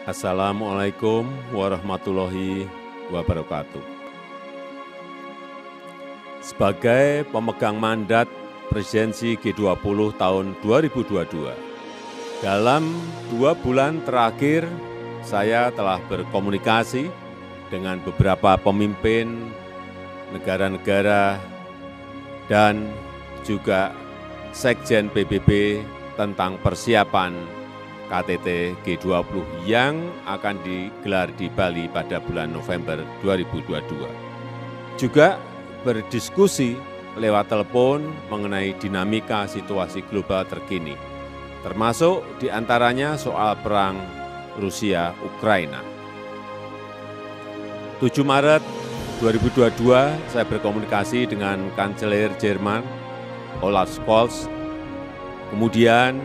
Assalamualaikum warahmatullahi wabarakatuh. Sebagai pemegang mandat Presidensi G20 tahun 2022, dalam 2 bulan terakhir saya telah berkomunikasi dengan beberapa pemimpin negara-negara dan juga Sekjen PBB tentang persiapan KTT G20 yang akan digelar di Bali pada bulan November 2022. Juga berdiskusi lewat telepon mengenai dinamika situasi global terkini, termasuk diantaranya soal perang Rusia-Ukraina. 7 Maret 2022 saya berkomunikasi dengan Kanselir Jerman Olaf Scholz. Kemudian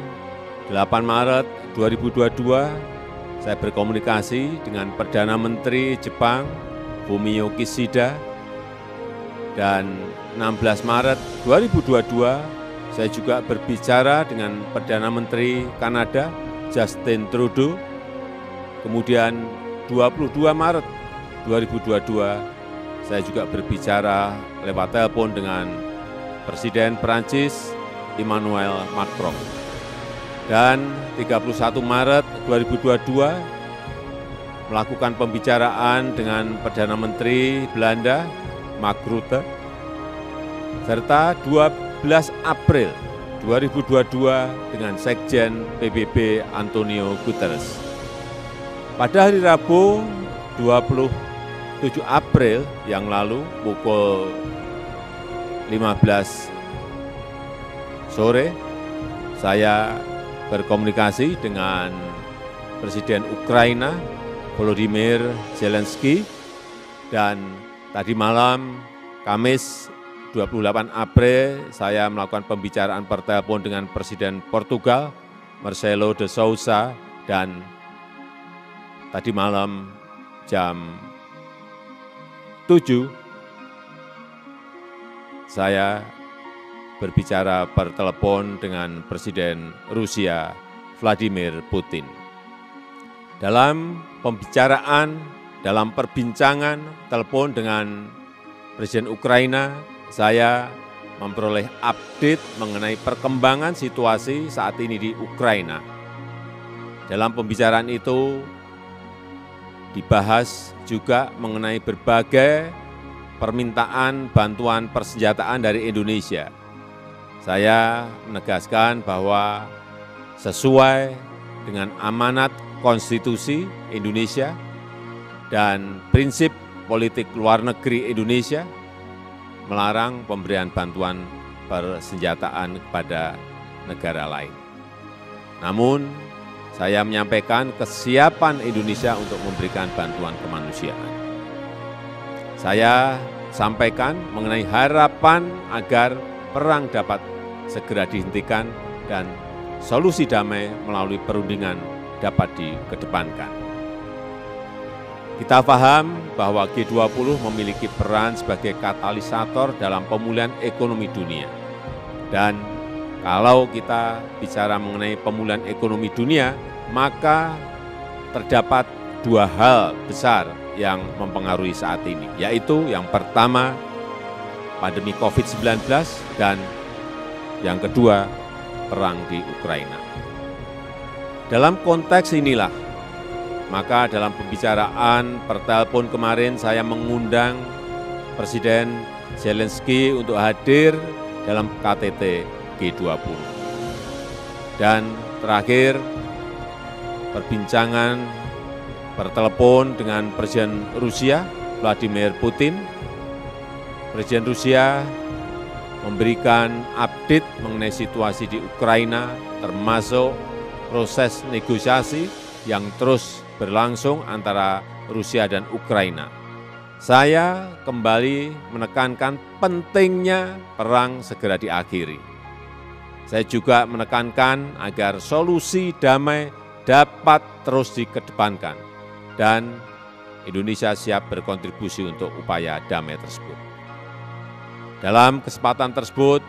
8 Maret 2022, saya berkomunikasi dengan Perdana Menteri Jepang, Fumio Kishida, dan 16 Maret 2022, saya juga berbicara dengan Perdana Menteri Kanada, Justin Trudeau. Kemudian 22 Maret 2022, saya juga berbicara lewat telepon dengan Presiden Perancis, Emmanuel Macron. Dan 31 Maret 2022 melakukan pembicaraan dengan Perdana Menteri Belanda, Mark Rutte, serta 12 April 2022 dengan Sekjen PBB Antonio Guterres. Pada hari Rabu 27 April yang lalu pukul 15 sore, saya berkomunikasi dengan Presiden Ukraina, Volodymyr Zelensky, dan tadi malam, Kamis 28 April, saya melakukan pembicaraan per telepon dengan Presiden Portugal, Marcelo de Sousa, dan tadi malam jam 7, saya berbicara per telepon dengan Presiden Rusia, Vladimir Putin. Dalam perbincangan telepon dengan Presiden Ukraina, saya memperoleh update mengenai perkembangan situasi saat ini di Ukraina. Dalam pembicaraan itu dibahas juga mengenai berbagai permintaan bantuan persenjataan dari Indonesia. Saya menegaskan bahwa sesuai dengan amanat konstitusi Indonesia dan prinsip politik luar negeri Indonesia melarang pemberian bantuan persenjataan kepada negara lain. Namun, saya menyampaikan kesiapan Indonesia untuk memberikan bantuan kemanusiaan. Saya sampaikan mengenai harapan agar perang dapat segera dihentikan dan solusi damai melalui perundingan dapat dikedepankan. Kita paham bahwa G20 memiliki peran sebagai katalisator dalam pemulihan ekonomi dunia. Dan kalau kita bicara mengenai pemulihan ekonomi dunia, maka terdapat 2 hal besar yang mempengaruhi saat ini, yaitu yang pertama, pandemi COVID-19, dan yang kedua, perang di Ukraina. Dalam konteks inilah, maka dalam pembicaraan per telepon kemarin saya mengundang Presiden Zelensky untuk hadir dalam KTT G20. Dan terakhir, perbincangan per telepon dengan Presiden Rusia, Vladimir Putin. Presiden Rusia memberikan update mengenai situasi di Ukraina, termasuk proses negosiasi yang terus berlangsung antara Rusia dan Ukraina. Saya kembali menekankan pentingnya perang segera diakhiri. Saya juga menekankan agar solusi damai dapat terus dikedepankan dan Indonesia siap berkontribusi untuk upaya damai tersebut. Dalam kesempatan tersebut,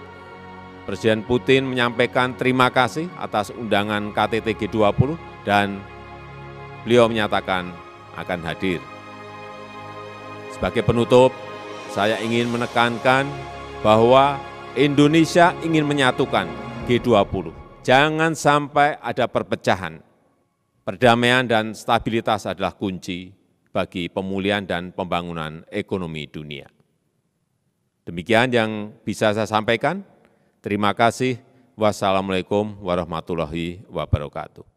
Presiden Putin menyampaikan terima kasih atas undangan KTT G20 dan beliau menyatakan akan hadir. Sebagai penutup, saya ingin menekankan bahwa Indonesia ingin menyatukan G20. Jangan sampai ada perpecahan. Perdamaian dan stabilitas adalah kunci bagi pemulihan dan pembangunan ekonomi dunia. Demikian yang bisa saya sampaikan. Terima kasih. Wassalamualaikum warahmatullahi wabarakatuh.